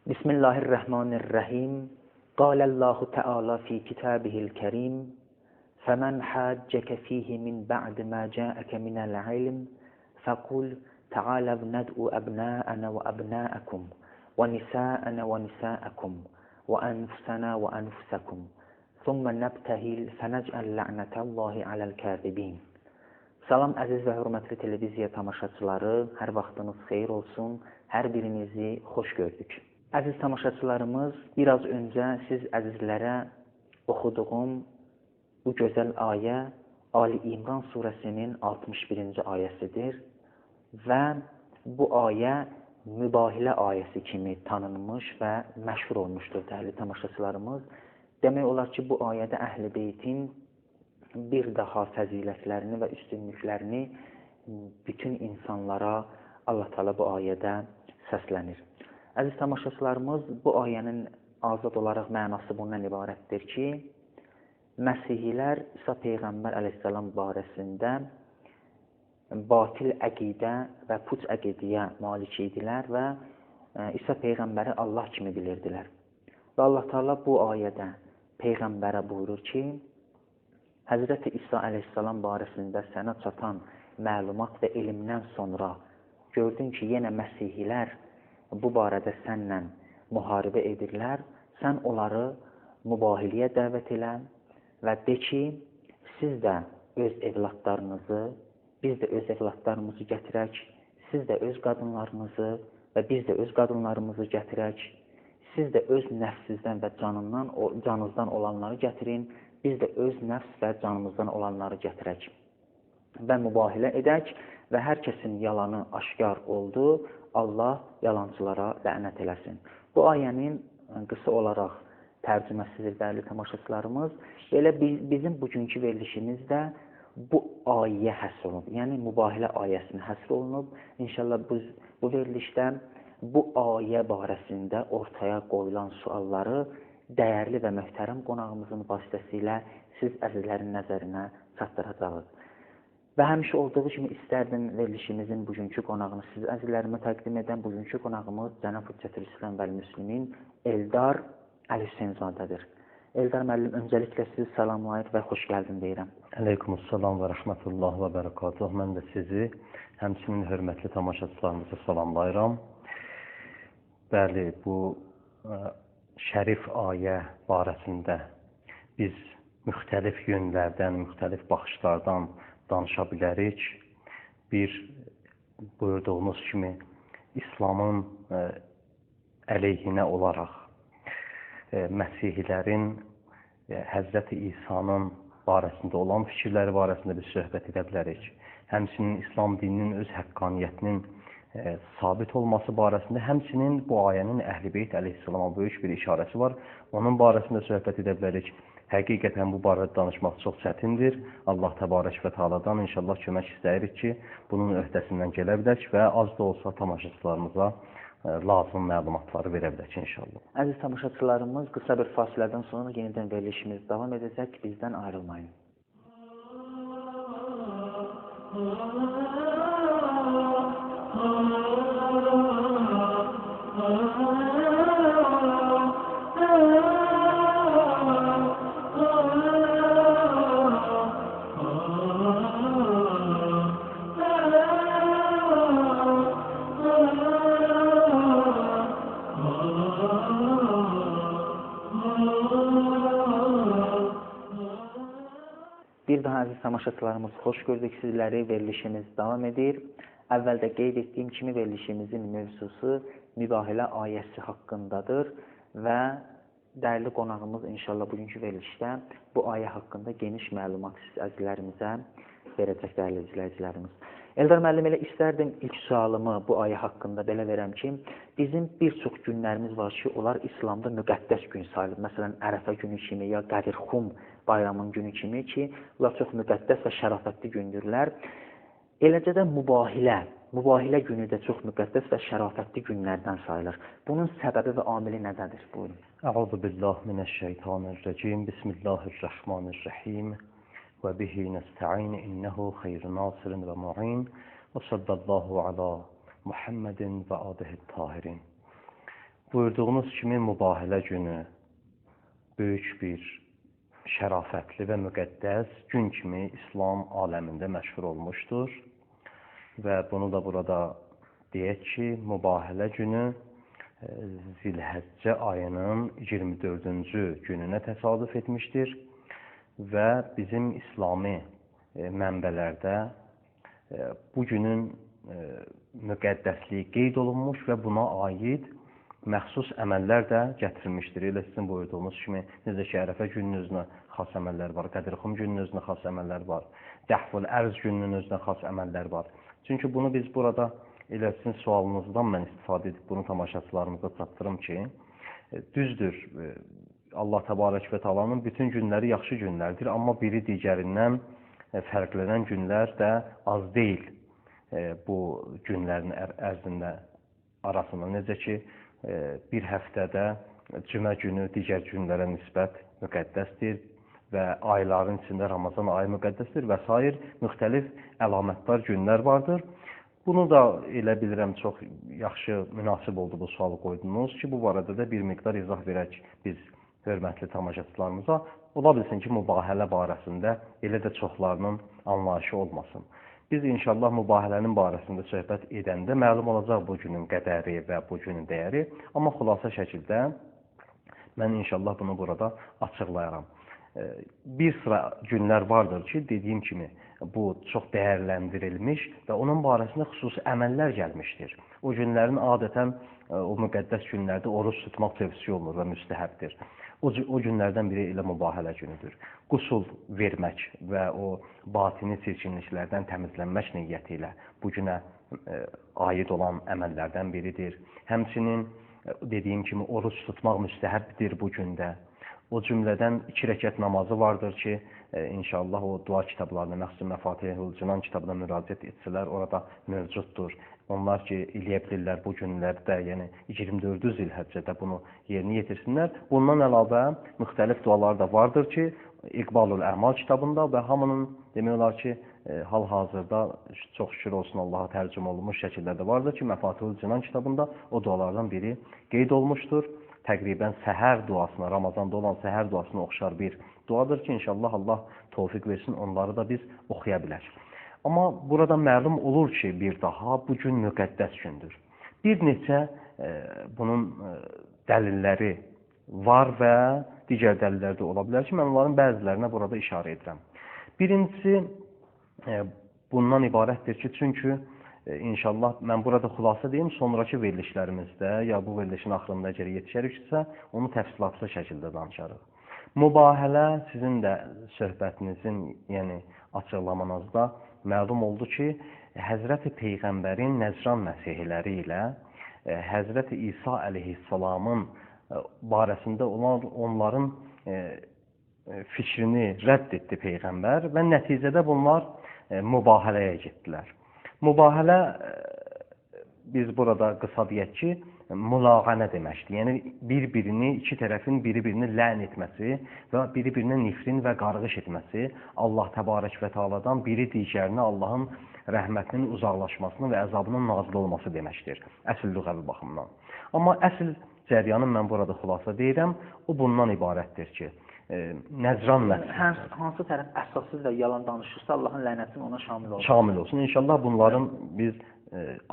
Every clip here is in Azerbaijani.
بسم الله الرحمن الرحيم قال الله تعالى في كتابه الكريم فمن حاجك فيه من بعد ما جاءك من العلم فقل تعالوا ندعو أبناءنا وأبناءكم ونساءنا ونساءكم وأنفسنا وأنفسكم ثم نبتهل فنجعل لعنة الله على الكاذبين. Salam əziz və hörmətli televiziya tamaşaçıları, hər vaxtınız xeyir olsun, hər birinizi xoş gördük. Əziz tamaşaçılarımız, biraz öncə siz əzizlərə oxuduğum bu gözəl ayə Ali İmran surəsinin 61-ci ayəsidir və bu ayə mübahilə ayəsi kimi tanınmış və məşhur olmuşdur dəyərli tamaşaçılarımız. Demək olar ki, bu ayədə Əhl-i Beytin bir daha fəzilətlərini və üstünlüklərini bütün insanlara Allah Teala bu ayədə səslənir. Əziz tamaşaçılarımız, bu ayənin azad olaraq mənası bundan ibarətdir ki, Məsihilər İsa Peyğəmbər əleyhissalam barəsində batil əqidə və puç əqidəyə malik idilər və İsa Peyğəmbəri Allah kimi bilirdilər. Və Allah Teala bu ayədə Peyğəmbərə buyurur ki, Həzrəti İsa əleyhissalam barəsində sənə çatan məlumat və elmdən sonra gördün ki, yenə Məsihilər bu barədə sənlə müharibə edirlər, sən onları mübahiləyə dəvət elə və de ki, siz də öz evladlarınızı, biz də öz evladlarımızı gətirək, siz də öz qadınlarınızı və biz də öz qadınlarımızı gətirək, siz də öz nəfsinizdən və canınızdan olanları gətirin, biz də öz nəfs və canımızdan olanları gətirək və mübahilə edək və hər kəsin yalanı aşkar oldu, Allah yalancılara lənət eləsin. Bu ayənin qısa olaraq tərcüməsidir dəyərli tamaşaçılarımız. Elə bizim bugünkü verilişimizdə bu ayəyə həsr olunub, yəni mübahilə ayəsinə həsr olunub. İnşallah bu verilişdə bu ayə barəsində ortaya qoyulan sualları dəyərli və möhtərəm qonağımızın vasitəsilə siz əzizlərin nəzərinə çatdıracağız. Və həmişə olduğu kimi istərdim verilişimizin bugünkü qonağını siz əzizlərimə təqdim edən bugünkü qonağımız Cənab Hüccətül İslam və Müslimin Eldar Əli Hüseynzadədir. Eldar müəllim, öncəliklə sizi salamlayır və xoş gəldin deyirəm. Əleykumussalam və rəhmətullah və bərəkatuh. Mən də sizi, həmçinin hörmətli tamaşaçılarımızı salamlayıram. Bəli, bu şərif ayə barəsində biz müxtəlif yönlərdən, müxtəlif baxışlardan danışa bilərik. Bir, buyurduğumuz kimi, İslamın əleyhinə olaraq Məsihlərin Həzrəti İsa'nın barəsində olan fikirləri barəsində biz söhbət edə bilərik. Həmçinin İslam dininin öz həqqaniyyətinin sabit olması barəsində, həmçinin bu ayənin Əhl-i Beyt əleyhissalama böyük bir işarəsi var. Onun barəsində söhbət edə bilərik. Həqiqətən bu barədə danışmaq çox çətindir. Allah təbarək və Teala'dan inşallah kömək istəyirik ki, bunun öhdəsindən gələ bilək və az da olsa tamaşaçılarımıza lazım məlumatları verə bilək inşallah. Əziz tamaşaçılarımız, qısa bir fasilədən sonra yenidən verilişimiz davam edəcək. Bizdən ayrılmayın. Bir daha əziz tamaşaçılarımız, xoş gördük sizləri, verilişimiz davam edir. Əvvəldə qeyd etdiyim kimi verilişimizin mövzusu mübahilə ayəsi haqqındadır və dəyərli qonağımız inşallah bugünkü verilişdə bu ayə haqqında geniş məlumat siz əzizlərimizə verəcək dəyərli izləyicilərimiz. Eldar müəllim, elə istərdim ilk sualımı bu ayə haqqında belə verəm ki, bizim bir çox günlərimiz var ki, onlar İslamda müqəddəs gün sayılır. Məsələn, Ərəfə günü kimi ya Qədir-Xum bayramın günü kimi ki, bunlar çox müqəddəs və şərafətli gündürlər. Eləcə də mübahilə günü də çox müqəddəs və şərafətli günlərdən sayılır. Bunun səbəbi və amili nədədir? Buyurun. Əuzu billahi minəşşeytanirracim. Bismillahirrahmanirrahim. Və bihi nəstə'in innəhu xeyru nasirin və mu'in və sallallahu ala Muhammedin və alihi tahirin. Buyurduğunuz kimi mübahilə günü böyük bir şərafətli və müqəddəs gün kimi İslam aləmində məşhur olmuşdur. Və bunu da burada deyək ki, mübahilə günü Zilhəccə ayının 24-cü gününə təsadüf etmişdir və bizim İslami mənbələrdə bu günün müqəddəsliyi qeyd olunmuş və buna aid məxsus əməllər də gətirilmişdir. Elə sizin buyurduğunuz kimi, necə ki, Ərəfə gününün özünə xas əməllər var, Qədirxum gününün özünə xas əməllər var, Dəhvul Ərz gününün özünə xas əməllər var. Çünki bunu biz burada, elə sizin sualınızdan mən istifadə edib bunu tamaşaçılarımıza çatdırım ki, düzdür, Allah Təbarək və Təalanın bütün günləri yaxşı günlərdir, amma biri digərindən fərqlənən günlər də az deyil bu günlərin ərzində arasında. Necə ki, bir həftədə cümə günü digər günlərə nisbət müqəddəsdir və ayların içində Ramazan ayı müqəddəsdir və sair müxtəlif əlamətdar günlər vardır. Bunu da elə bilirəm çox yaxşı, münasib oldu bu sualı qoydunuz ki, bu barədə də bir miqdar izah verək biz hörmətli tamaşaçılarımıza. Ola bilsin ki, mübahilə barəsində elə də çoxlarının anlayışı olmasın. Biz inşallah mübahilənin barəsində söhbət edəndə məlum olacaq bu günün qədəri və bu günün dəyəri. Amma xülasə şəkildə mən inşallah bunu burada açıqlayaram. Bir sıra günlər vardır ki, dediyim kimi, bu çox dəyərləndirilmiş və onun barəsində xüsusi əməllər gəlmişdir. O günlərin adətən o müqəddəs günlərdə oruç tutmaq tövsiyə olunur və müstəhəbdir. O günlərdən biri elə mübahilə günüdür. Qusul vermək və o batini çirkinliklərdən təmizlənmək niyyəti ilə bu günə aid olan əməllərdən biridir. Həmçinin dediyim kimi oruç tutmaq müstəhəbdir bu gündə. O cümlədən 2 rəkət namazı vardır ki, inşallah o dua kitablarına, məxsus Məfatihül Cinan kitabına müraciət etsələr, orada mövcuddur. Onlar ki, eləyə bilirlər bu günlərdə, yəni 24 Zilhəccədə bunu yerinə yetirsinlər. Bundan əlavə müxtəlif dualar da vardır ki, İqbalul Əmal kitabında və hamının demək olar ki, hal-hazırda çox şükür olsun Allaha tərcümə olunmuş şəkillərdə vardır ki, Məfatihül Cinan kitabında o dualardan biri qeyd olmuşdur. Təqribən səhər duasına, Ramazanda olan səhər duasına oxşar bir duadır ki, inşallah Allah tövfiq versin, onları da biz oxuya bilək. Amma burada məlum olur ki, bir daha bu gün müqəddəs gündür. Bir neçə bunun dəlilləri var və digər dəlillər də ola bilər ki, mən onların bəzilərinə burada işarə edirəm. Birincisi, bundan ibarətdir ki, çünki İnşallah mən burada xülasə deyim, sonraki verilişlərimizdə ya bu verilişin axırında əgər yetişəriksə, onu təfsilatlı şəkildə danışarıq. Mübahilə sizin də söhbətinizin, yəni açıqlamanızda məlum oldu ki, Həzrəti Peyğəmbərin Nəzran məsihləri ilə Həzrəti İsa əleyhissalamın barəsində olan onların fikrini rədd etdi Peyğəmbər və nəticədə bunlar mübahiləyə getdilər. Mübahilə, biz burada qısa deyək ki, mülağənə deməkdir. Yəni, bir-birini, iki tərəfin bir-birini lə'n etməsi və bir-birinə nifrin və qarğış etməsi, Allah Təbarək və Teala'dan biri digərinə Allahın rəhmətinin uzaqlaşmasını və əzabının nazil olması deməkdir, əsl lüğəvi baxımdan. Amma əsl cəryanı mən burada xülasə deyirəm, o bundan ibarətdir ki, Nəzran məsələsi. Hansı tərəf əsassız və yalan danışırsa, Allahın lənətinin ona şamil olsun. Şamil olsun. İnşallah bunların biz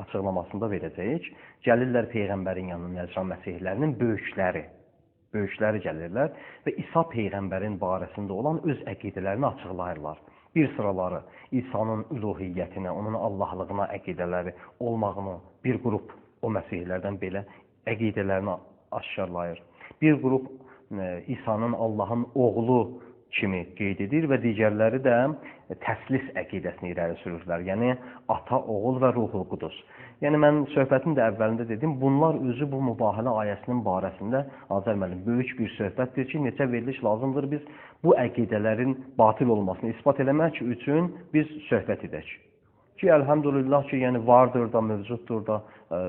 açıqlamasında verəcəyik. Gəlirlər Peyğəmbərin yanına Nəzran məsihlərinin böyükləri gəlirlər və İsa Peyğəmbərin barəsində olan öz əqidələrini açıqlayırlar. Bir sıraları İsa'nın üluhiyyətinə, onun Allahlığına əqidələri olmağını bir qrup o məsihlərdən belə əqidələrini aşkarlayır. Bir qrup İsa'nın Allahın oğlu kimi qeyd edir və digərləri də təslis əqidəsini irəli sürürlər. Yəni, ata, oğul və ruhul qudus. Yəni, mən söhbətin də əvvəlində dedim, bunlar özü bu mübahilə ayəsinin barəsində Azər müəllim böyük bir söhbətdir ki, neçə veriliş lazımdır biz bu əqidələrin batil olmasını isbat eləmək üçün biz söhbət edək. Ki, əlhəmdülillah ki, yəni vardır da, mövcuddur da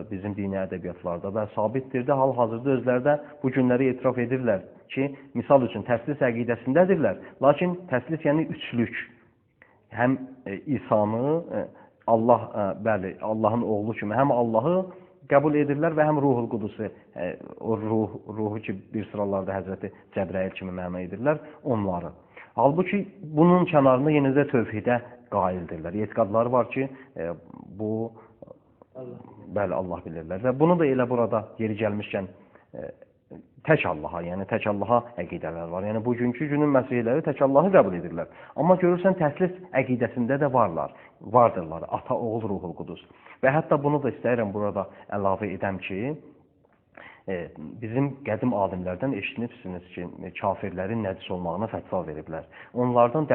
bizim dini ədəbiyyatlarda və sabitdir də, hal-hazırda özləri də bu günləri etiraf edirlər ki, misal üçün təslis əqidəsindədirlər, lakin təslis yəni üçlük. Həm İsa'nı, Allahın oğlu kimi, həm Allahı qəbul edirlər və həm Ruhul Qudusu, o ruhu ki, bir sıralarda Həzrəti Cəbrəil kimi məna edirlər, onları. Halbuki bunun kənarında yenə də tövhidə qaildirlər. Etiqadları var ki, bu bəli, Allah bilirlər. Və bunu da elə burada yeri gəlmişkən tək Allaha, yəni tək Allaha əqidələr var. Yəni bugünkü günün məsihləri tək Allahı qəbul edirlər. Amma görürsən təhlis əqidəsində də vardırlar. Ata, oğul, Ruhul Qudus. Və hətta bunu da istəyirəm burada əlavə edəm ki, bizim qədim alimlərdən eşitmişsiniz ki, kafirlərin nəcis olmağına fətva veriblər. Onların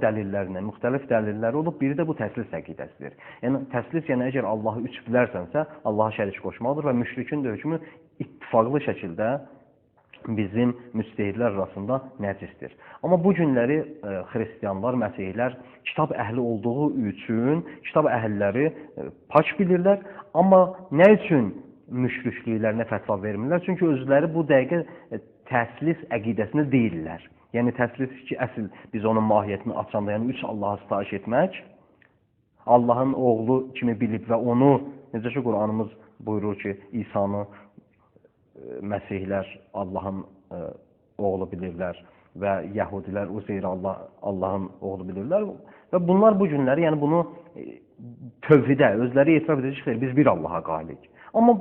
dəlillərinə, müxtəlif dəlilləri olub, biri də bu təslis əqidəsidir. Yəni, təslis, yəni əgər Allahı üç bilərsənsə, Allaha şərik qoşmalıdır və müşrikin də hökmü ittifaqlı şəkildə bizim müstehidlər arasında nəcisdir. Amma bu günləri xristianlar, məsihlər kitab əhli olduğu üçün kitab əhlləri pak bilirlər, amma nə üçün müşrikliklərinə fətva vermirlər? Çünki özləri bu dəqiqə təslis əqidəsində deyirlər. Yəni təslis ki, əsl biz onun mahiyyətini açanda, yəni üç Allaha sitayiş etmək, Allahın oğlu kimi bilib və onu, necə ki Qur'anımız buyurur ki, İsa'nı məsihlər Allahın oğlu bilirlər və Yəhudilər Uzeyri Allahın oğlu bilirlər və bunlar bu günləri, yəni bunu tövhidə, özləri etiraf edəcəklər, biz bir Allaha qalik. Amma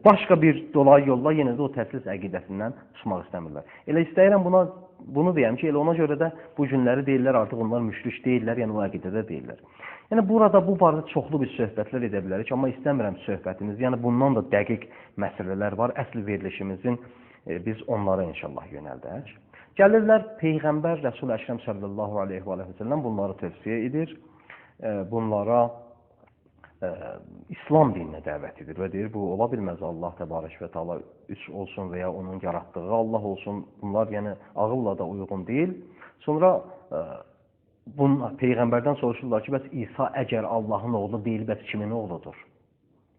başqa bir dolay yolla yenə də o təslis əqidəsindən çıxmaq istəmirlər. Elə istəyirəm bunu deyəm ki, elə ona görə də bu günləri deyirlər, artıq onlar müşrik deyirlər, yəni o əqidədə deyirlər. Yəni burada bu barədə çoxlu bir söhbətlər edə bilərik, amma istəmirəm söhbətimiz, yəni bundan da dəqiq məsələlər var. Əsl verilişimizin biz onlara inşallah yönəldək. Gəlirlər, Peyğəmbər Rəsul-i Əkrəm sallallahu aleyhi və səlləm bunları tövsiyə edir. Bunlara İslam dininə dəvət edir və deyir, bu ola bilməz, Allah təbarək və təala üç olsun və ya onun yaratdığı Allah olsun. Bunlar yəni ağılla da uyğun deyil. Sonra Peyğəmbərdən soruşurlar ki, bəs İsa əgər Allahın oğlu deyil, bəs kimin oğludur?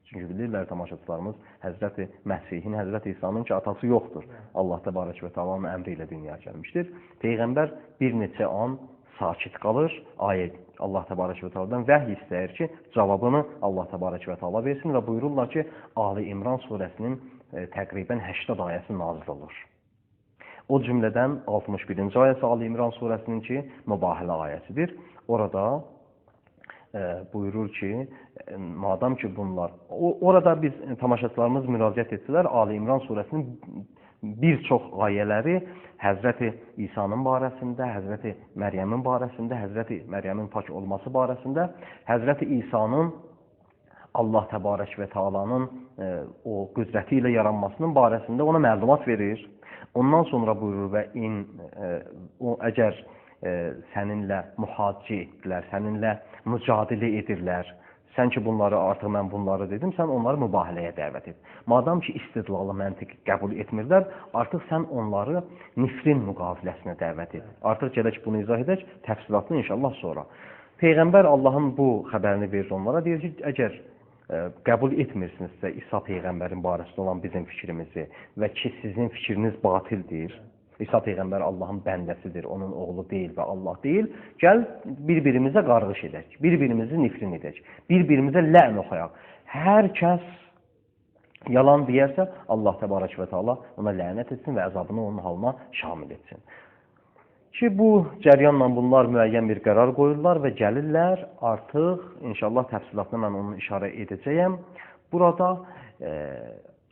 Çünki bilirlər tamaşaçılarımız, Həzrəti Məsihin, Həzrəti İsa'nın ki, atası yoxdur. Allah təbarək və təalanın əmri ilə dünyaya gəlmişdir. Peyğəmbər bir neçə an sakit qalır, ayət Allah təbarək və təaladan vəhy istəyir ki, cavabını Allah təbarək və təala versin və buyururlar ki, Ali İmran surəsinin təqribən 80 ayəsi nazil olur. O cümlədən 61-ci ayəsi Ali İmran surəsinin ki, mübahilə ayəsidir. Orada buyurur ki, madam ki bunlar, orada biz tamaşaçılarımız müraciət etsələr, Ali İmran surəsinin bir çox ayələri Həzrəti İsa'nın barəsində, Həzrəti Məryəmin barəsində, Həzrəti Məryəmin pak olması barəsində, Həzrəti İsa'nın Allah təbarək və təalanın o qüdrəti ilə yaranmasının barəsində ona məlumat verir. Ondan sonra buyurur və əgər səninlə mühacə etdilər, səninlə mücadilə edirlər, sən ki bunları artıq mən bunları dedim, sən onları mübahiləyə dəvət et. Madam ki istidlalı məntiq qəbul etmirlər, artıq sən onları nifrin müqaviləsinə dəvət et. Artıq gələk bunu izah edək, təfsilatını inşallah sonra. Peyğəmbər Allahın bu xəbərini verir onlara, deyir ki, əgər qəbul etmirsinizsə İsa Peyğəmbərin barəsində olan bizim fikrimizi və ki sizin fikriniz batildir, İsa Peyğəmbər Allahın bəndəsidir, onun oğlu deyil və Allah deyil. Gəl, bir-birimizə qarğış edək, bir-birimizi nifrin edək, bir-birimizə lə'n oxuyaq. Hər kəs yalan deyərsə, Allah təbarək və təala ona lənət etsin və əzabını onun halına şamil etsin. Ki, bu cəryanla bunlar müəyyən bir qərar qoyurlar və gəlirlər, artıq, inşallah təfsilatını mən onu işarə edəcəyəm. Burada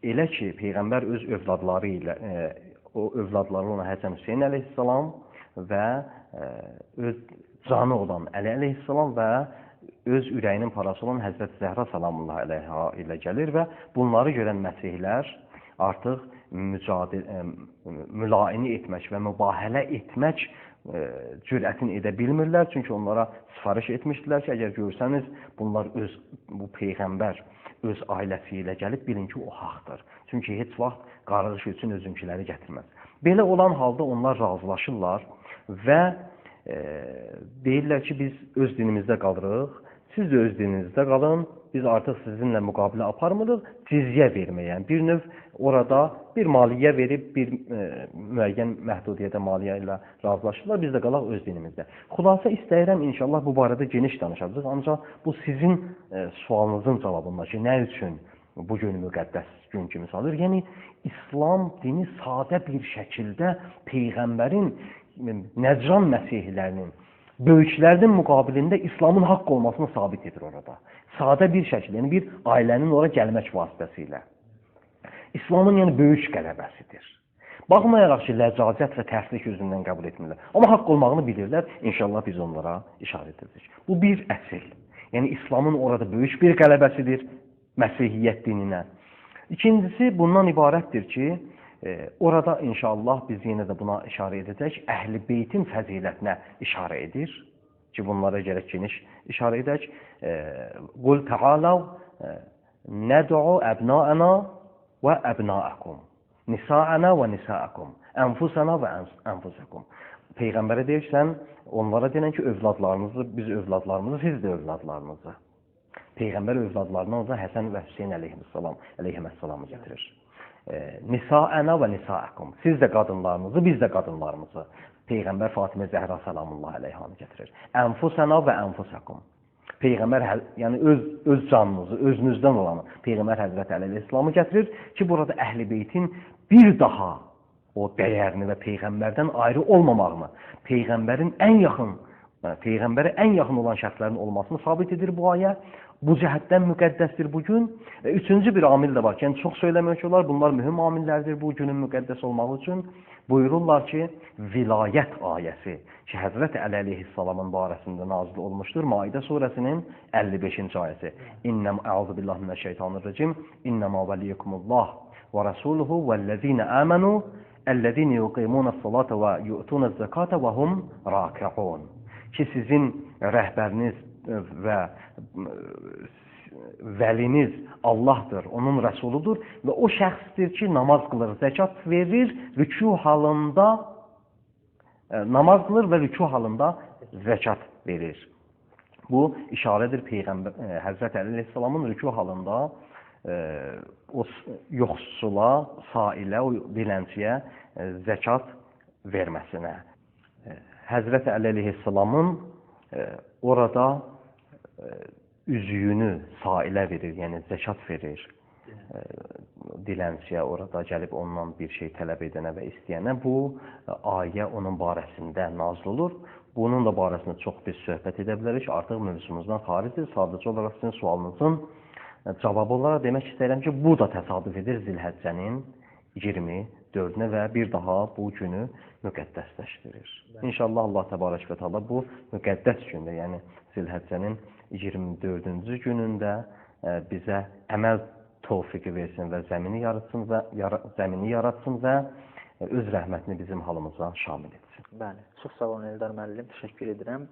elə ki, Peyğəmbər öz övladları ilə, o övladları ona Həsən Hüseyin əleyhissalam və öz canı olan Əli əleyhissalam və öz ürəyinin parası olan Həzrət Zəhra salamullah əleyha ilə gəlir və bunları görən məsihlər artıq mülaini etmək və mübahilə etmək cürətini edə bilmirlər. Çünki onlara sifariş etmişdilər ki, əgər görsəniz, bunlar bu Peyğəmbər öz ailəsi ilə gəlib, bilin ki, o haqdır. Çünki heç vaxt qarğış üçün özünkiləri gətirməz. Belə olan halda onlar razılaşırlar və deyirlər ki, biz öz dinimizdə qalırıq, siz də öz dininizdə qalın, biz artıq sizinlə müqabilə aparmırıq, cizyə verməyən. Bir növ orada bir maliyyə verib, bir müəyyən məhdudiyyədə maliyyə ilə razılaşırlar, biz də qalaq öz dinimizdə. Xülasə istəyirəm, inşallah bu barədə geniş danışacağıq, ancaq bu sizin sualınızın cavabında ki, nə üçün bu gün müqəddəs gün kimi sayılır. Yəni İslam dini sadə bir şəkildə peyğəmbərin Nəcran məsihlərinin böyüklərinin müqabilində İslamın haqq olmasını sabit edir orada. Sadə bir şəkildə, yəni bir ailənin ora gəlmək vasitəsilə. İslamın yəni böyük qələbəsidir. Baxmayaraq ki, ləcazət və tərslik üzündən qəbul etmirlər. Amma haqq olmağını bilirlər. İnşallah biz onlara işarət edəcəyik. Bu bir əsl. Yəni İslamın orada böyük bir qələbəsidir Məsihiyyət dininə. İkincisi bundan ibarətdir ki, orada inşallah biz yenə də buna işarə edəcək. Əhl-i Beytin fəzilətinə işarə edir ki, bunlara gərək geniş işarə edək. Qul təalav nəd'u əbna'ana və əbna'akum. Nisa'ana və nisa'akum. Ənfusana və ənfusakum. Peyğəmbərə deyirsən, onlara denən ki, övladlarınızı, biz övladlarımızı, siz də övladlarınızı. Peyğəmbər övladlarına orada Həsən və Hüseyin əleyhissalamı gətirir. Nisa'ana və nisa'akum. Siz də qadınlarınızı, biz də qadınlarımızı. Peyğəmbər Fatimə Zəhra salamullah əleyhanı gətirir. Ənfusana və ənfusakum. Peyğəmbər yəni öz canınızı, özünüzdən olanı Peyğəmbər Həzrəti Əli əleyhissalamı gətirir ki, burada Əhl-i Beytin bir daha o dəyərini və Peyğəmbərdən ayrı olmamağını, Peyğəmbərə ən yaxın olan şəxslərin olmasını sabit edir bu ayə. Bu cəhətdən müqəddəsdir bu gün. Və üçüncü bir amil də var ki, yəni çox söyləmək olar, bunlar mühüm amillərdir bu günün müqəddəs olması üçün. Buyururlar ki, vilayət ayəsi ki, Həzrəti Əli əleyhissalamın barəsində nazil olmuşdur. Maidə surəsinin 55-ci ayəsi. İnnəm əuzu billahi minəşşeytanirracim. İnnəmə vəliyyikumullah və rəsuluhu vəllezine əmənu ellezine yuqimunəs-salata və yu'tunəz-zakata və hum raki'un. Ki sizin rəhbəriniz və vəliniz Allahdır, onun rəsuludur və o şəxsdir ki, namaz qılır, zəkat verir, rükû halında namaz qılır və rükû halında zəkat verir. Bu işarədir Peyğəmbər Həzrəti Əli əleyhissalamın rükû halında o yoxsula, sailə, o dilənçiyə zəkat verməsinə. Həzrəti Əli əleyhissalamın orada üzüyünü sailə verir, yəni zəkat verir. Dilənçiyə orada gəlib ondan bir şey tələb edənə və istəyənə bu ayə onun barəsində nazil olur. Bunun da barəsində çox biz söhbət edə bilərik. Artıq mövzumuzdan xaricdir. Sadəcə olaraq sizin sualınızın cavabı olaraq demək istəyirəm ki, bu da təsadüf edir Zilhəccənin 24-nə və bir daha bu günü müqəddəsləşdirir. İnşallah Allah təbarək və təala bu müqəddəs gündə, yəni Zilhəccənin 24-cü günündə bizə əməl tövfiqi versin və zəmini yaratsın və öz rəhmətini bizim halımıza şamil etsin. Bəli, çox sağ olun Eldar müəllim, təşəkkür edirəm.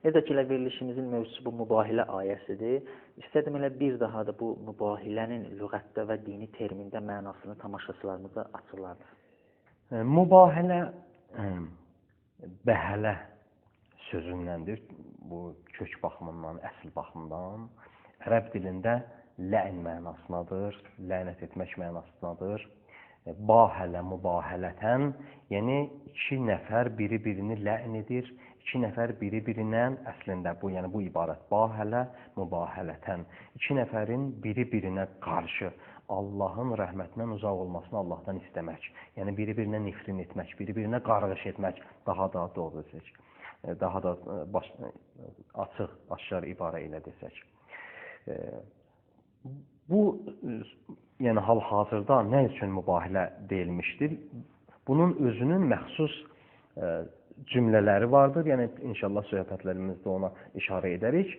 Necə ki, verilişimizin mövzusu bu mübahilə ayəsidir. İstədim elə bir daha da bu mübahilənin lüğətdə və dini termində mənasını tamaşaçılarımıza açıqlardı. Mübahilə bəhələ sözündəndir. Bu kök baxımından, əsl baxımdan. Ərəb dilində lə'n mənasındadır, lənət etmək mənasındadır. Bahələ, mübahələtən, yəni iki nəfər biri-birini lə'n edir, iki nəfər biri-birindən, əslində bu, yəni bu ibarət, bahələ, mübahələtən, iki nəfərin biri-birinə qarşı Allahın rəhmətindən uzaq olmasını Allahdan istəmək, yəni biri-birinə nifrin etmək, biri-birinə qarğış etmək, daha da doğru desək, daha da açıq, aşkar ibarə ilə desək. Bu, yəni hal-hazırda nə üçün mübahilə deyilmişdir? Bunun özünün məxsus cümlələri vardır, yəni inşallah söhbətlərimizdə ona işarə edərik.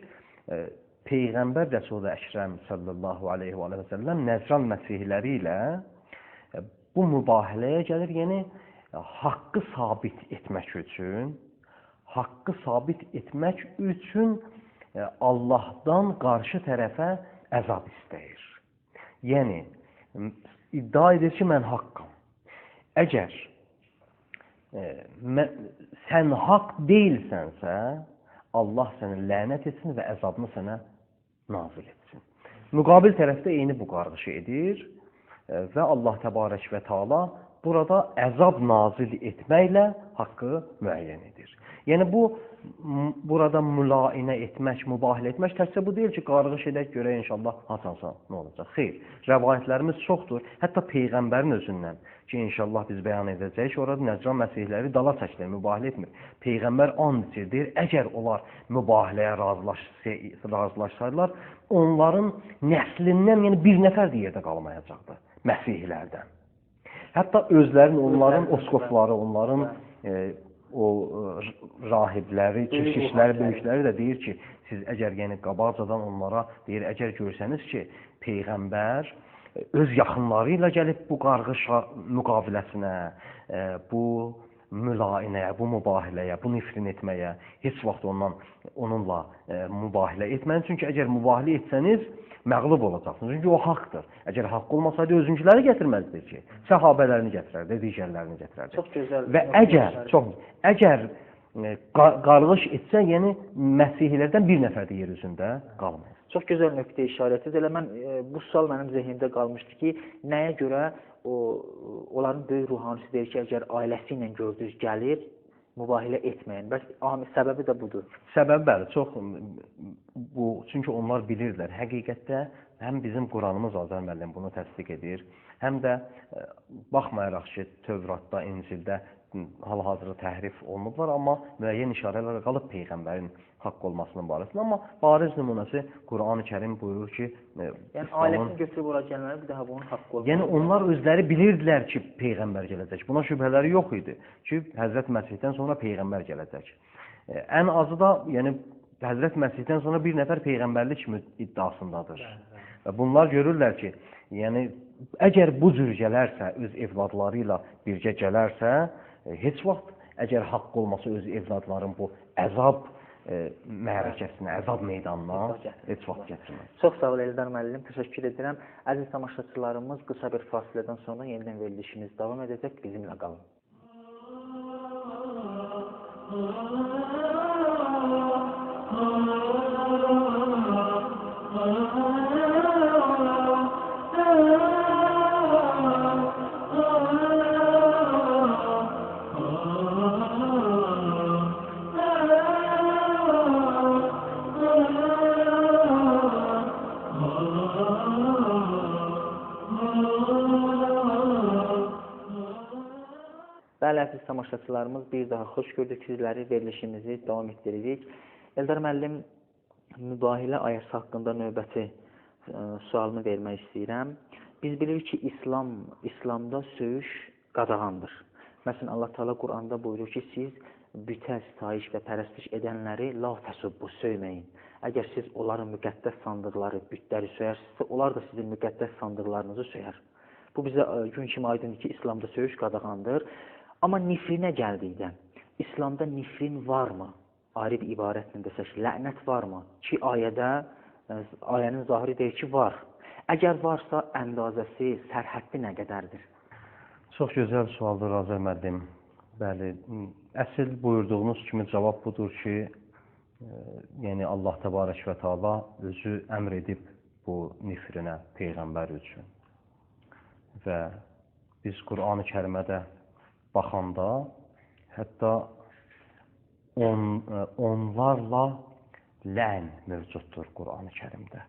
Peyğəmbər Rəsul-i Əkrəm sallallahu aleyhi və səlləm Nəcran məsihləri ilə bu mübahiləyə gəlir, yəni haqqı sabit etmək üçün, Allahdan qarşı tərəfə əzab istəyir. Yəni, iddia edir ki, mən haqqam. Əgər sən haqq deyilsənsə, Allah səni lənət etsin və əzabını sənə nazil etsin. Müqabil tərəfdə eyni bu qarğışı edir və Allah təbarək və taala burada əzab nazil etməklə haqqı müəyyən edir. Yəni bu burada mülainə etmək, mübahilə etmək təkcə bu deyil ki, qarğış edək görək inşallah hasansa nə olacaq. Xeyr, rəvayətlərimiz çoxdur. Hətta Peyğəmbərin özündən ki, inşallah biz bəyan edəcəyik, orada Nəcran məsihləri dala çəkilir, mübahilə etmir. Peyğəmbər and içir, deyir, əgər onlar mübahiləyə razılaşsaydılar, onların nəslindən yəni bir nəfər də yerdə qalmayacaqdı, məsihlərdən. Hətta özlərinin, onların oskopları, onların o rahibləri, keşişləri, böyükləri də deyir ki, siz əgər yəni qabaqcadan onlara deyir, əgər görsəniz ki, Peyğəmbər öz yaxınları ilə gəlib bu qarğış müqaviləsinə, bu mülainəyə, bu mübahiləyə, bu nifrin etməyə, heç vaxt onunla mübahilə etməyin. Çünki əgər mübahilə etsəniz, məğlub olacaqsınız. Çünki o haqdır. Əgər haqq olmasaydı özünküləri gətirməzdir ki, səhabələrini gətirərdi, digərlərini gətirərdi. Çox gözəl. Və əgər qarğış etsə, yəni məsihlərdən bir nəfər də yer üzündə qalmayacaq. Çox gözəl nöqtə işarətidir. Elə mən bu sual mənim zehnimdə qalmışdı ki, nəyə görə onların böyük ruhanisi deyir ki, əgər ailəsi ilə gördünüz gəlir, mübahilə etməyin. Bəs səbəbi də budur. Səbəbi bəli, çox bu, çünki onlar bilirlər. Həqiqətdə həm bizim Quranımız Azər müəllim bunu təsdiq edir, həm də baxmayaraq ki, Tövratda, İncildə hal-hazırda təhrif olunublar, amma müəyyən işarələr qalıb Peyğəmbərin haqq olmasının barəsində. Amma bariz nümunəsi Quran-ı Kərim buyurur ki, yəni ailəsini götürüb ora gəlmələri bir daha bunun haqqı olmalı. Yəni onlar özləri bilirdilər ki, Peyğəmbər gələcək. Buna şübhələri yox idi ki, Həzrət Məsihdən sonra Peyğəmbər gələcək. Ən azı da, yəni Həzrət Məsihdən sonra bir nəfər Peyğəmbərlik iddiasındadır. Və bunlar görürlər ki, yəni əgər bu cür gələrsə, öz evladları ilə birgə gələrsə, heç vaxt əgər haqq olmasa öz evladların bu əzab mərakəsinə, əzab meydanına heç vaxt gətirməz. Çox sağ ol Eldar müəllim, təşəkkür edirəm. Əziz tamaşaçılarımız, qısa bir fasilədən sonra yenidən verilişimiz davam edəcək. Bizimlə qalın. Bəli, əziz tamaşaçılarımız, bir daha xoş gördük sizləri, verilişimizi davam etdiririk. Eldar müəllim, mübahilə ayəsi haqqında növbəti sualını vermək istəyirəm. Biz bilirik ki, İslamda söyüş qadağandır. Məsələn, Allah Teala Quranda buyurur ki, siz bütə sitayiş və pərəstiş edənləri la təsubbu, söyməyin. Əgər siz onların müqəddəs sandıqları, bütləri söyərsinizsə, onlar da sizin müqəddəs sandıqlarınızı söyər. Bu bizə gün kimi aydındır ki, İslamda söyüş qadağandır. Amma nifrinə gəldikdə, İslamda nifrin varmı? Ayrı bir ibarətlə desək, lənət varmı? Ki, ayənin zahiri deyir ki, var. Əgər varsa, əndazəsi, sərhəddi nə qədərdir? Çox gözəl sualdır, Azər müəllim. Bəli, əsl buyurduğunuz kimi cavab budur ki, yəni Allah Təbarək və Teala özü əmr edib bu nifrinə Peyğəmbər üçün. Və biz Quran-ı Kərimədə baxanda, hətta onlarla lən mövcuddur Quran-ı Kərimdə.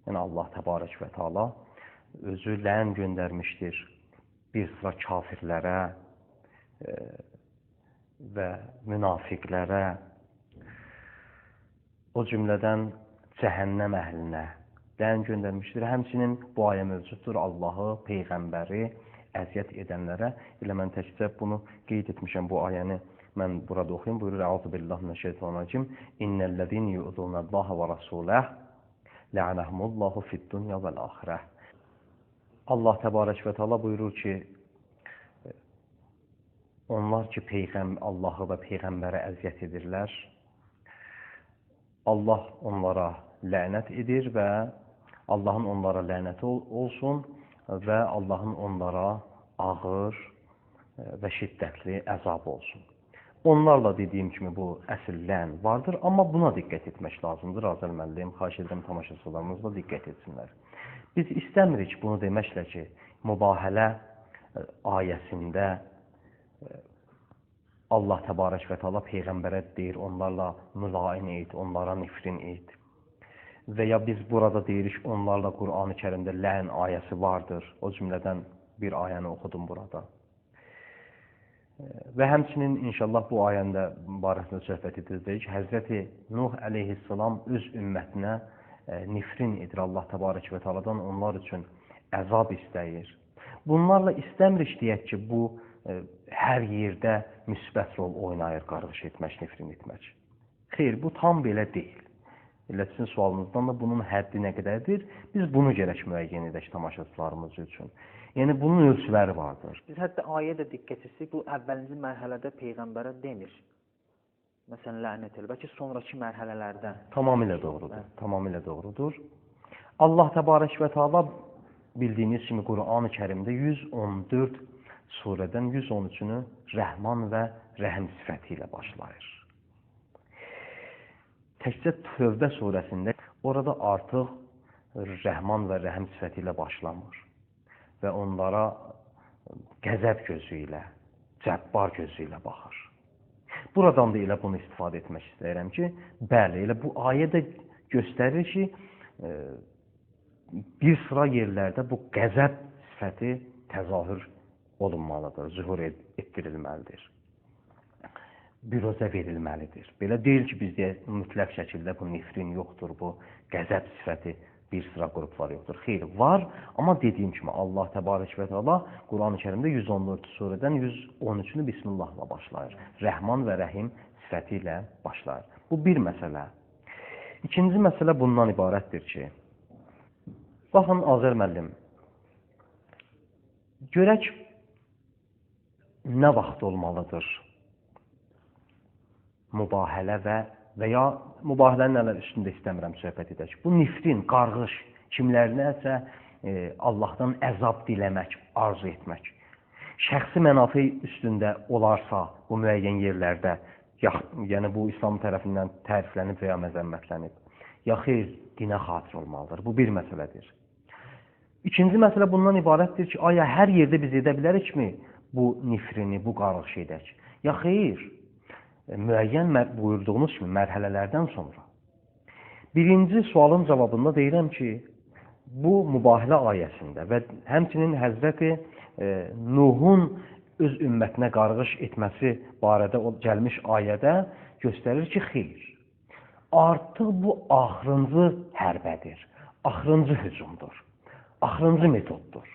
Yəni Allah Təbarək və Teala özü lən göndərmişdir bir sıra kafirlərə və münafiqlərə, o cümlədən cəhənnəm əhlinə lən göndərmişdir. Həmçinin bu ayə mövcuddur Allahı, Peyğəmbəri əziyyət edənlərə. Elə mən təkcə bunu qeyd etmişəm, bu ayəni mən burada oxuyum. Buyurur, Əuzu billahi minəşşeytanirracim. İnnellezîne yu'zunallaha və rasuləh la'anahumullahu fid-dunya vel-axireh. Allah Təbarək və Teala buyurur ki, onlar ki, Allahı və Peyğəmbərə əziyyət edirlər, Allah onlara lənət edir və Allahın onlara lənəti olsun və Allahın onlara ağır və şiddətli əzab olsun. Onlarla dediyim kimi bu əsl lən vardır, amma buna diqqət etmək lazımdır. Azər müəllim, xahiş edirəm tamaşaçılarımız da diqqət etsinlər. Biz istəmirik bunu deməklə ki, mübahilə ayəsində Allah təbarək və təala peyğəmbərə deyir, onlarla mülain et, onlara nifrin et. Və ya biz burada deyirik, onlarla Qur'an-ı Kərimdə lə'n ayəsi vardır. O cümlədən bir ayəni oxudum burada. Və həmçinin inşallah bu ayəndə barəsində söhbət edəcəyik. Həzrəti Nuh əleyhissalam öz ümmətinə nifrin edir Allah təbarək və təaladan, onlar üçün əzab istəyir. Bunlarla istəmirik deyək ki, bu hər yerdə müsbət rol oynayır, qarğış etmək, nifrin etmək. Xeyr, bu tam belə deyil. Elə sizin sualınızdan da bunun həddi nə qədərdir? Biz bunu gərək müəyyən edək tamaşaçılarımız üçün. Yəni, bunun ölçüləri vardır. Biz hətta ayədə diqqət etsək, bu əvvəlinci mərhələdə Peyğəmbərə demir. Məsələn, lənət elə. Bəlkə sonraki mərhələlərdə. Tamamilə doğrudur. Tamamilə doğrudur. Allah təbarək və təala bildiyiniz kimi Qur'an-ı Kərimdə 114 surədən 113-ünü Rəhman və Rəhim sifəti ilə başlayır. Təkcə Tövbə surəsində orada artıq Rəhman və Rəhim sifəti ilə başlamır və onlara qəzəb gözü ilə, cəbbar gözü ilə baxır. Buradan da elə bunu istifadə etmək istəyirəm ki, bəli, elə bu ayə də göstərir ki, bir sıra yerlərdə bu qəzəb sifəti təzahür olunmalıdır, zühur etdirilməlidir. Büruzə verilməlidir. Belə deyil ki, bizdə mütləq şəkildə bu nifrin yoxdur, bu qəzəb sifəti bir sıra qruplar yoxdur. Xeyr, var, amma dediyim kimi Allah təbarək və təala Qur'an-ı Kərimdə 114 surədən 113-ünü Bismillahla başlayır. Rəhman və Rəhim sifəti ilə başlayır. Bu bir məsələ. İkinci məsələ bundan ibarətdir ki, baxın Azər müəllim, görək nə vaxt olmalıdır mübahilə və ya mübahilənin nələr üstündə istəmirəm söhbət edək. Bu nifrin, qarğış, kimlərləsə Allahdan əzab diləmək, arzu etmək. Şəxsi mənafi üstündə olarsa bu müəyyən yerlərdə, yəni bu İslam tərəfindən təriflənib və ya məzəmmətlənib, ya xeyr, dinə xatir olmalıdır. Bu bir məsələdir. İkinci məsələ bundan ibarətdir ki, aya hər yerdə biz edə bilərikmi bu nifrini, bu qarğışı edək? Ya xeyr, müəyyən buyurduğunuz kimi mərhələlərdən sonra. Birinci sualın cavabında deyirəm ki, bu mübahilə ayəsində və həmçinin Həzrəti Nuhun öz ümmətinə qarğış etməsi barədə gəlmiş ayədə göstərir ki, xeyr, artıq bu axırıncı hərbədir, axırıncı hücumdur, axırıncı metoddur.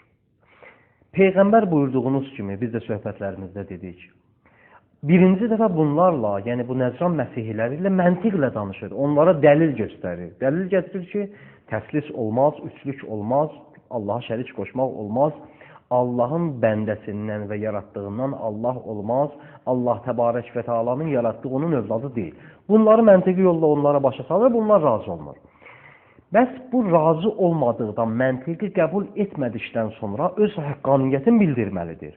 Peyğəmbər buyurduğunuz kimi, biz də söhbətlərimizdə dedik, birinci dəfə bunlarla, yəni bu Nəcran Məsihliləri ilə məntiqlə danışır, onlara dəlil göstərir. Dəlil gətirir ki, təslis olmaz, üçlük olmaz, Allaha şərik qoşmaq olmaz, Allahın bəndəsindən və yaratdığından Allah olmaz, Allah təbarək və təalanın yaratdığı onun övladı deyil. Bunları məntiqi yolla onlara başa salır, bunlar razı olmur. Bəs bu razı olmadıqdan, məntiqi qəbul etmədikdən sonra öz həqqaniyyətini bildirməlidir.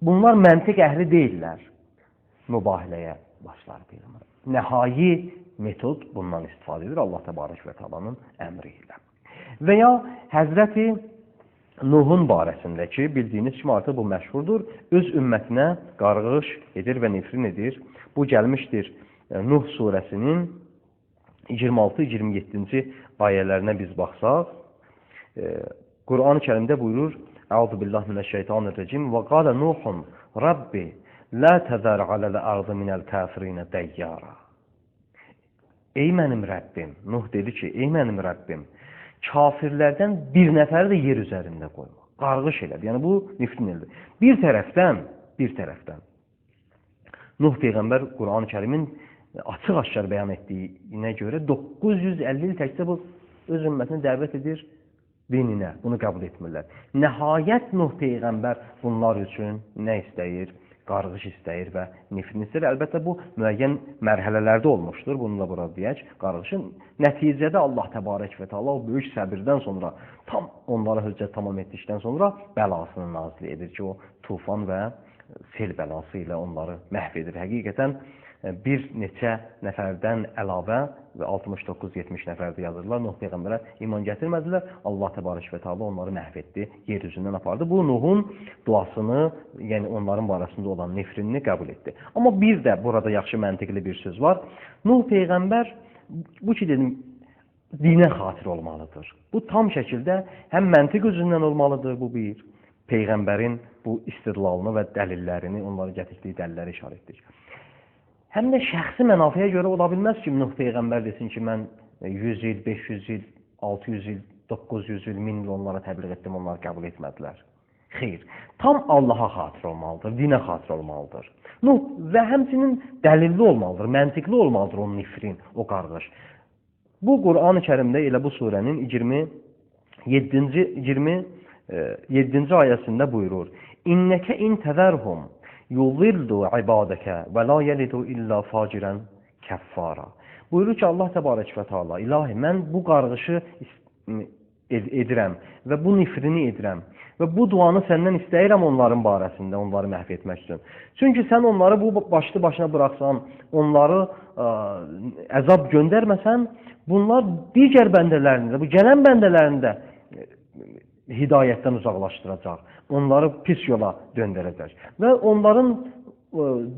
Bunlar məntiq əhli deyirlər. Mübahiləyə başlar Peyğəmbər. Nəhai metod bundan istifadə edir Allah təbarək və təalanın əmri ilə. Və ya Həzrəti Nuhun barəsində ki, bildiyiniz kimi artıq bu məşhurdur, öz ümmətinə qarğış edir və nifrin edir. Bu gəlmişdir Nuh surəsinin 26-27-ci ayələrinə biz baxsaq, Qur'an-ı Kərimdə buyurur, Əuzu billahi minəşşeytanirracim və qalə Nuhun Rabbi لا تذر على الأرض من الكافرين ديارا. Ey mənim Rəbbim, Nuh dedi ki, ey mənim Rəbbim, kafirlərdən bir nəfəri də yer üzərində qoyma. Qarğış elədi. Yəni bu nifrin elədi. Bir tərəfdən Nuh Peyğəmbər Qur'an-ı Kərimin açıq-aşkar bəyan etdiyinə görə 950 il təkcə bu öz ümmətini dəvət edir dininə. Bunu qəbul etmirlər. Nəhayət Nuh Peyğəmbər bunlar üçün nə istəyir? Qarğış istəyir və nifrin istəyir. Əlbəttə bu müəyyən mərhələlərdə olmuşdur. Bunu da burada deyək. Qarğışın nəticədə Allah təbarək və təala o böyük səbirdən sonra tam onlara hüccət tamam etdikdən sonra bəlasını nazil edir ki, o tufan və sel bəlası ilə onları məhv edir. Həqiqətən bir neçə nəfərdən əlavə və 69-70 nəfərdə yazırlar. Nuh peyğəmbərə iman gətirmədilər. Allah təbarək və təala onları məhv etdi, yer üzündən apardı. Bu Nuhun duasını, yəni onların barəsində olan nifrinini qəbul etdi. Amma bir də burada yaxşı məntiqli bir söz var. Nuh peyğəmbər bu ki dedim dinə xatir olmalıdır. Bu tam şəkildə həm məntiq üzündən olmalıdır bu bir. Peyğəmbərin bu istidlalını və dəlillərini, onları gətirdiyi dəlilləri işarət edir. Həm də şəxsi mənafiyə görə ola bilməz ki, Nuh peyğəmbər desin ki, mən 100 il, 500 il, 600 il, 900 il, 1000 il onlara təbliğ etdim, onlar qəbul etmədilər. Xeyr, tam Allaha xatir olmalıdır, dinə xatir olmalıdır. Nuh və həmçinin dəlilli olmalıdır, məntiqli olmalıdır o nifrin, o qarğış. Bu Quran-ı Kərimdə elə bu surənin 27-ci ayəsində buyurur. İnnəkə in təzərhum yuzillu ibadəkə və la yelidu illa facirən kəffara. Buyurur ki, Allah təbarək və teala, ilahi, mən bu qarğışı edirəm və bu nifrini edirəm və bu duanı səndən istəyirəm onların barəsində, onları məhv etmək üçün. Çünki sən onları bu başlı başına bıraxsan, onları əzab göndərməsən, bunlar digər bəndələrində, bu gələn bəndələrində hidayətdən uzaqlaşdıracaq, onları pis yola döndərəcək və onların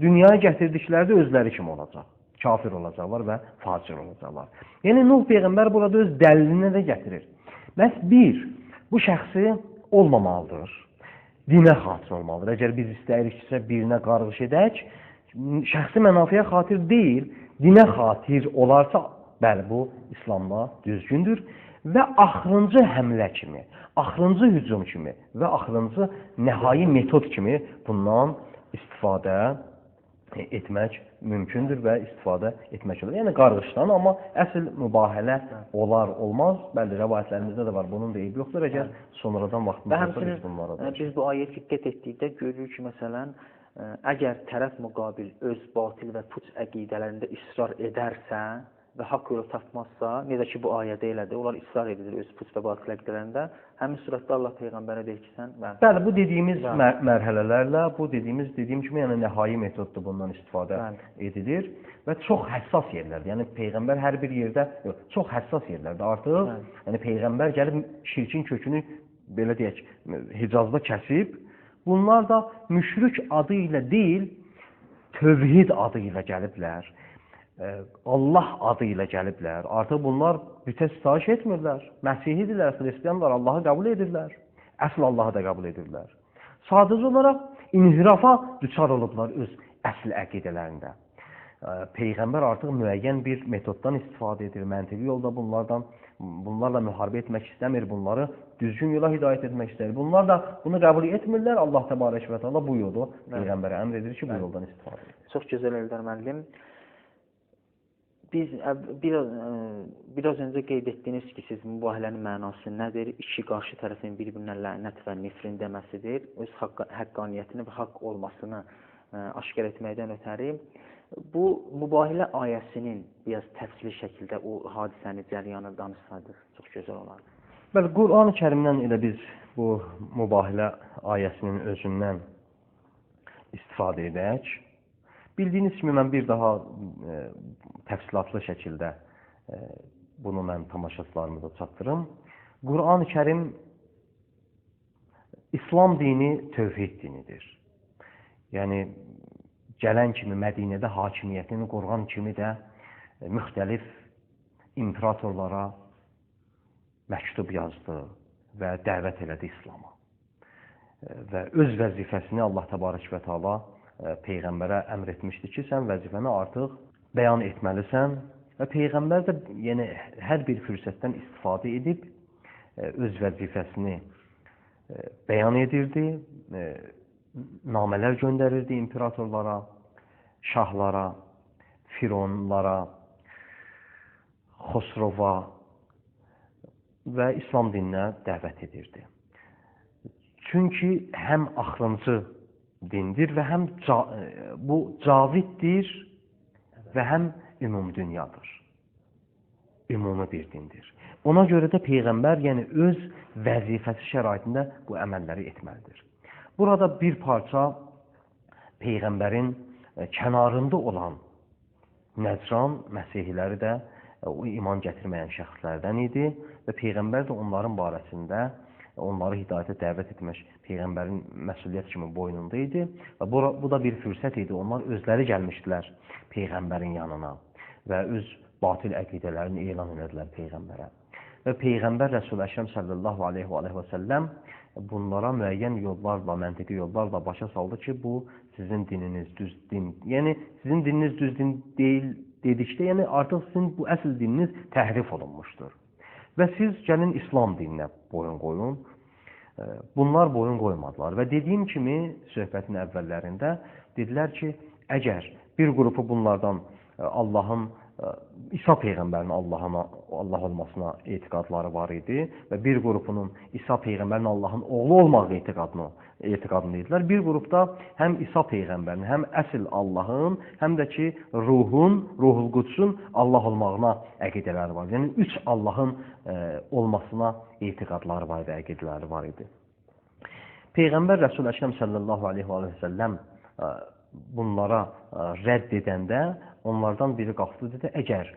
dünyaya gətirdikləri də özləri kimi olacaq. Kafir olacaqlar və facir olacaqlar. Yəni Nuh peyğəmbər burada öz dəlilini də gətirir. Məhz bir, bu şəxsi olmamalıdır. Dinə xatir olmalıdır. Əgər biz istəyiriksə birinə qarğış edək, şəxsi mənafiyə xatir deyil, dinə xatir olarsa, bəli, bu İslamda düzgündür və axırıncı həmlə kimi, axırıncı hücum kimi və axırıncı nəhai metod kimi bundan istifadə etmək mümkündür və istifadə etmək olur. Yəni qarğışdan, amma əsl mübahilə olar, olmaz. Bəli, rəvayətlərimizdə də var, bunun da eybi yoxdur. Əgər sonradan vaxtımız olsa biz bunlara da. Biz bu ayəyə diqqət etdikdə görürük ki, məsələn, əgər tərəf müqabil öz batil və puç əqidələrində israr edərsə və haqq yolu tapmazsa, necə ki bu ayədə elədir, onlar israr edilir öz puç və batil əqidələrində, həmin surətdə Allah Peyğəmbərə deyir ki, sən... Bəli, bu dediyimiz mərhələlərlə, bu dediyim kimi, yəni nəhai metoddur bundan istifadə edilir və çox həssas yerlərdir. Yəni Peyğəmbər hər bir yerdə, çox həssas yerlərdir artıq. Yəni Peyğəmbər gəlib şirkin kökünü, belə deyək, Hicazda kəsib, bunlar da müşrik adı ilə deyil, tövhid adı ilə gəliblər. Allah adı ilə gəliblər. Artıq bunlar bütə sitayiş etmirlər. Məsihidirlər, xristiyanlar, Allahı qəbul edirlər. Əsl Allahı da qəbul edirlər. Sadəcə olaraq inhirafa düçar olublar öz əsl əqidələrində. Peyğəmbər artıq müəyyən bir metoddan istifadə edir. Məntiqi yolda bunlarla müharibə etmək istəmir. Bunları düzgün yola hidayət etmək istəyir. Bunlar da bunu qəbul etmirlər. Allah təbarək və təala bu yolu Peyğəmbərə əmr edir ki, bu yoldan istifadə edir. Çox gözəl Eldar müəllim. Biz biraz öncə qeyd etdiniz ki, siz mübahilənin mənası nədir? İki qarşı tərəfin bir-birinə lənət və nifrin deməsidir. Öz haqqaniyyətini və haqq olmasını aşkar etməkdən ötəri. Bu mübahilə ayəsinin biraz təfsili şəkildə o hadisəni, cəryanı danışsaydıq çox gözəl olardı. Bəli, Quran-ı Kərimdən elə biz bu mübahilə ayəsinin özündən istifadə edək. Bildiyiniz kimi mən bir daha təfsilatlı şəkildə bunu mən tamaşaçılarımıza çatdırım. Quran-ı Kərim İslam dini tövhid dinidir. Yəni gələn kimi Mədinədə hakimiyyətini qurğan kimi də müxtəlif imperatorlara məktub yazdı və dəvət elədi İslama. Və öz vəzifəsini Allah təbarək və teala Peyğəmbərə əmr etmişdi ki, sən vəzifəni artıq bəyan etməlisən və Peyğəmbər də yəni, hər bir fürsətdən istifadə edib öz vəzifəsini bəyan edirdi, namələr göndərirdi imperatorlara, şahlara, fironlara, Xosrova və İslam dininə dəvət edirdi. Çünki həm axırıncı dindir və həm bu caviddir və həm ümumdünyadır. Ümumi bir dindir. Ona görə də Peyğəmbər yəni öz vəzifəsi şəraitində bu əməlləri etməlidir. Burada bir parça Peyğəmbərin kənarında olan Nəcran Məsihliləri də o iman gətirməyən şəxslərdən idi və Peyğəmbər də onların barəsində onları hidayətə dəvət etmək Peyğəmbərin məsuliyyət kimi boynunda idi və bu da bir fürsət idi. Onlar özləri gəlmişdilər Peyğəmbərin yanına və öz batil əqidələrini elan edədilər Peyğəmbərə. Və Peyğəmbər Rəsul Əkrəm sallallahu aleyhi və səlləm bunlara müəyyən yollarla, məntiqi yollarla başa saldı ki, bu sizin dininiz düz din. Yəni sizin dininiz düz din deyil dedikdə, yəni artıq sizin bu əsl dininiz təhrif olunmuşdur. Və siz gəlin İslam dininə boyun qoyun. Bunlar boyun qoymadılar və dediyim kimi söhbətin əvvəllərində dedilər ki, əgər bir qrupu bunlardan Allahın İsa Peyğəmbərin Allah olmasına etiqadları var idi və bir qrupunun İsa Peyğəmbərin Allahın oğlu olmağı etiqadını idilər. Bir qrupda həm İsa Peyğəmbərin, həm əsl Allahın, həm də ki Ruhul Qudsun Allah olmağına əqidələri var. Yəni üç Allahın olmasına etiqadları var idi, əqidələri var idi. Peyğəmbər Rəsul Əkrəm sallallahu aleyhi və səlləm bunlara rədd edəndə onlardan biri qalxdı dedi, əgər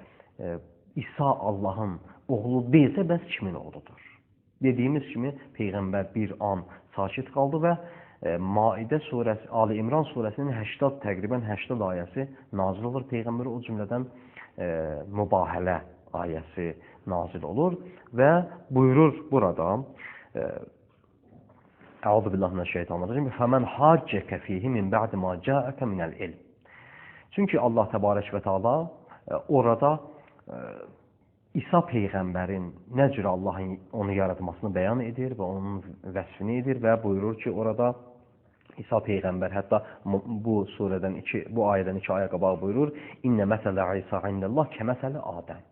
İsa Allahın oğlu deyilsə, bəs kimin oğludur? Dediyimiz kimi Peyğəmbər bir an sakit qaldı və Maidə surəsi, Ali İmran surəsinin təqribən 80 ayəsi nazil olur. Peyğəmbər o cümlədən mübahilə ayəsi nazil olur və buyurur burada Əuzu billahi mineşşeytanirracim. Fəmən haccəkə fihi min ba'di ma ca'əkə minəl ilm. Çünki Allah təbarək və Teala orada İsa Peyğəmbərin nə cür Allahın onu yaratmasını bəyan edir və onun vəsfini edir və buyurur ki, orada İsa Peyğəmbər hətta bu surədən bu ayədən 2 aya qabaq buyurur: "İnnə məsələ İsa indəllah kəməsəli Adəm."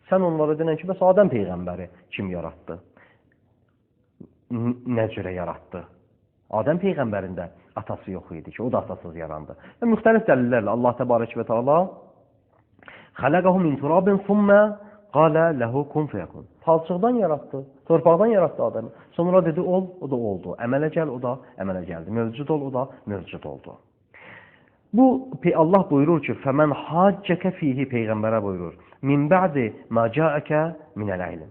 Sən onlara denən ki, bəs Adəm Peyğəmbəri kim yaratdı? Nə cürə yaratdı? Adəm Peyğəmbərin də atası yox idi ki, o da atasız yarandı. Və müxtəlif dəlillərlə Allah təbarək və Teala "Xalaqahu min turabin thumma qala lahu kun feyakun." Palçıqdan yaratdı, torpaqdan yaratdı Adəmi. Sonra dedi ol, o da oldu. Əmələ gəl, o da əmələ gəldi. Mövcud ol, o da mövcud oldu. Bu Allah buyurur ki, "Fəmən haccəkə fihi" Peyğəmbərə buyurur. "Min ba'di ma ca'əkə minəl ilm."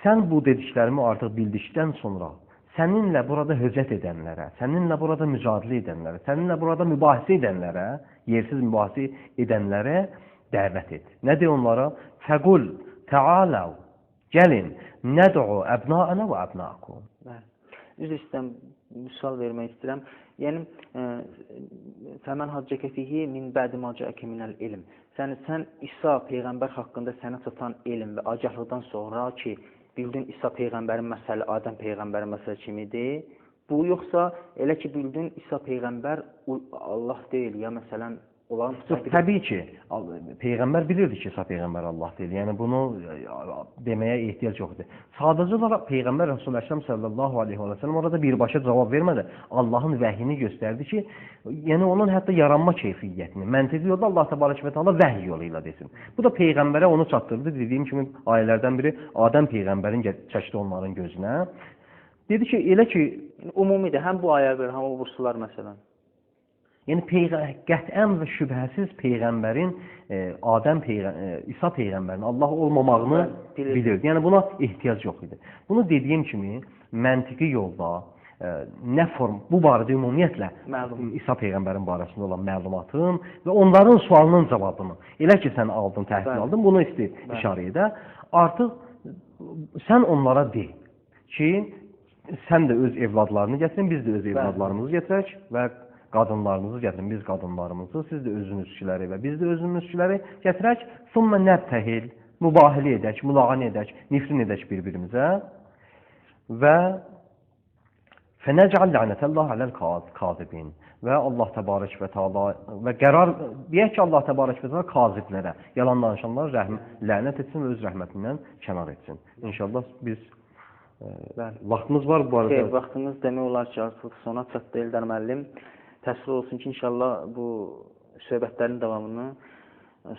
Sən bu dediklərimi artıq bildikdən sonra səninlə burada höcət edənlərə, səninlə burada mücadilə edənlərə, səninlə burada mübahisə edənlərə, yersiz mübahisə edənlərə dəvət et. Nə de onlara? Fəqul, təalav, gəlin, nəd'u əbnaənə və əbnaakum. Üzr istəyirəm, misal vermək istəyirəm. Yəni, fəmən haccəkə fihi min bə'di ma ca'əkə minəl ilm. Sən İsa Peyğəmbər haqqında sənə çatan elm və agahlıqdan sonra ki, bildin İsa Peyğəmbərin məsələ Adəm Peyğəmbərin məsələ kimidir? Bu yoxsa elə ki bildin İsa Peyğəmbər Allah deyil ya məsələn olan... Təbii ki, Peyğəmbər bilirdi ki İsa Peyğəmbər Allah deyil. Yəni bunu deməyə ehtiyac yoxdur. Sadəcə olaraq Peyğəmbər Rəsul Əkrəm sallallahu aleyhi və səlləm orada birbaşa cavab vermədi. Allahın vəhyini göstərdi ki, yəni onun hətta yaranma keyfiyyətini, məntiqi yolda Allah təbarək və Teala vəhy yolu ilə desin. Bu da Peyğəmbərə onu çatdırdı. Dediyim kimi ayələrdən biri Adəm Peyğəmbərin çəkdi onların gözünə. Dedi ki, elə ki... Ümumidir, həm bu ayəyə görə, həm o bursular məsələn. Yəni qət'ən və şübhəsiz Peyğəmbərin İsa Peyğəmbərin Allah olmamağını bilirdi. Yəni buna ehtiyac yox idi. Bunu dediyim kimi məntiqi yolda nə form bu barədə ümumiyyətlə İsa Peyğəmbərin barəsində olan məlumatın və onların sualının cavabını elə ki sən aldın, təhsil aldın, bunu işarə edə. Artıq sən onlara de ki, sən də öz evladlarını gətirin, biz də öz evladlarımızı gətirək və qadınlarımızı gətirin, biz qadınlarımızı, siz də özünüzkiləri və biz də özümüzkiləri gətirək, sonra nəbtəhil, mübahilə edək, mülağanə edək, nifrin edək bir-birimizə və fənəcəl lənətəllah aləl-kazibin və Allah təbarək və Teala və qərar deyək ki, Allah təbarək və Teala kaziblərə, yalan danışanlara lənət etsin və öz rəhmətindən kənar etsin. İnşallah biz vaxtımız var bu arada. Vaxtımız demək olar ki, artıq sona çatdı Eldar müəllim. Təəssüf olsun ki, inşallah bu söhbətlərin davamını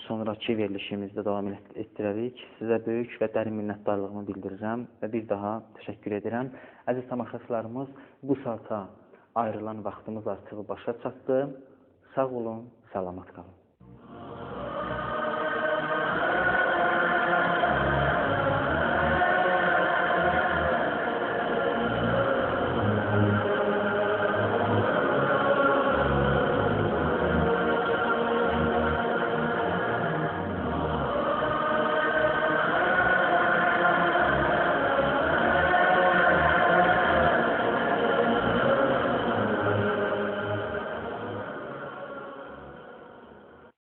sonraki verilişimizdə davam etdirərik. Sizə böyük və dərin minnətdarlığımı bildirirəm və bir daha təşəkkür edirəm. Əziz tamaşaçılarımız, bu saata ayrılan vaxtımız artıq başa çatdı. Sağ olun, salamat qalın.